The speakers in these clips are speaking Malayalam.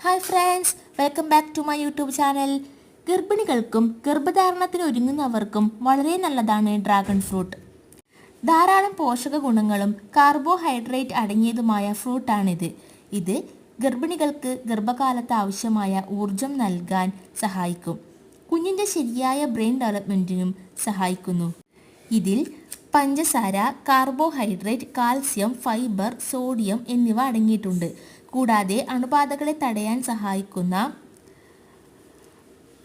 Hi friends, welcome back to my YouTube channel. ഗർഭിണികൾക്കും ഗർഭധാരണത്തിന് ഒരുങ്ങുന്നവർക്കും വളരെ നല്ലതാണ് ഡ്രാഗൺ ഫ്രൂട്ട്. ധാരാളം പോഷക ഗുണങ്ങളും കാർബോഹൈഡ്രേറ്റ് അടങ്ങിയതുമായ ഫ്രൂട്ടാണിത്. ഇത് ഗർഭിണികൾക്ക് ഗർഭകാലത്ത് ആവശ്യമായ ഊർജം നൽകാൻ സഹായിക്കും. കുഞ്ഞിൻ്റെ ശരിയായ ബ്രെയിൻ ഡെവലപ്മെൻറ്റിനും സഹായിക്കുന്നു. ഇതിൽ പഞ്ചസാര, കാർബോഹൈഡ്രേറ്റ്, കാൽസ്യം, ഫൈബർ, സോഡിയം എന്നിവ അടങ്ങിയിട്ടുണ്ട്. കൂടാതെ അണുബാധകളെ തടയാൻ സഹായിക്കുന്ന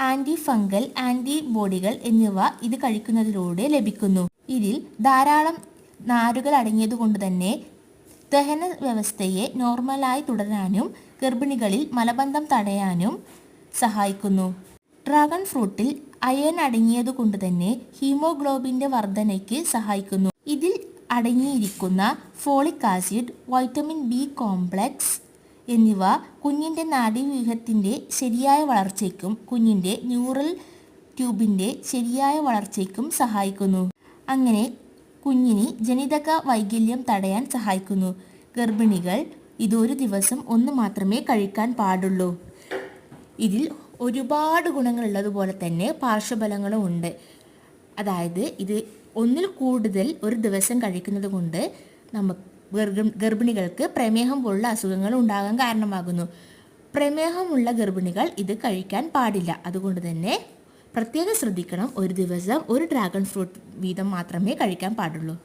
ആൻറ്റി ഫംഗൽ ആൻറ്റിബോഡികൾ എന്നിവ ഇത് കഴിക്കുന്നതിലൂടെ ലഭിക്കുന്നു. ഇതിൽ ധാരാളം നാരുകൾ അടങ്ങിയതുകൊണ്ട് തന്നെ ദഹന വ്യവസ്ഥയെ നോർമലായി തുടരാനും ഗർഭിണികളിൽ മലബന്ധം തടയാനും സഹായിക്കുന്നു. ഡ്രാഗൺ ഫ്രൂട്ടിൽ അയൺ അടങ്ങിയതുകൊണ്ട് തന്നെ ഹീമോഗ്ലോബിൻ്റെ വർധനയ്ക്ക് സഹായിക്കുന്നു. ഇതിൽ അടങ്ങിയിരിക്കുന്ന folic acid, vitamin B complex എന്നിവ കുഞ്ഞിൻ്റെ നാഡീവ്യൂഹത്തിൻ്റെ ശരിയായ വളർച്ചയ്ക്കും കുഞ്ഞിൻ്റെ ന്യൂറൽ ട്യൂബിൻ്റെ ശരിയായ വളർച്ചയ്ക്കും സഹായിക്കുന്നു. അങ്ങനെ കുഞ്ഞിന് ജനിതക വൈകല്യം തടയാൻ സഹായിക്കുന്നു. ഗർഭിണികൾ ഇതൊരു ദിവസം ഒന്ന് മാത്രമേ കഴിക്കാൻ പാടുള്ളൂ. ഇതിൽ ഒരുപാട് ഗുണങ്ങളുള്ളതുപോലെ തന്നെ പാർശ്വഫലങ്ങളും ഉണ്ട്. അതായത് ഇത് ഒന്നിൽ കൂടുതൽ ഒരു ദിവസം കഴിക്കുന്നത് കൊണ്ട് നമുക്ക് ഗർഭിണികൾക്ക് പ്രമേഹം പോലുള്ള അസുഖങ്ങൾ ഉണ്ടാകാൻ കാരണമാകുന്നു. പ്രമേഹമുള്ള ഗർഭിണികൾ ഇത് കഴിക്കാൻ പാടില്ല. അതുകൊണ്ട് തന്നെ പ്രത്യേകം ശ്രദ്ധിക്കണം. ഒരു ദിവസം ഒരു ഡ്രാഗൺ ഫ്രൂട്ട് വീതം മാത്രമേ കഴിക്കാൻ പാടുള്ളൂ.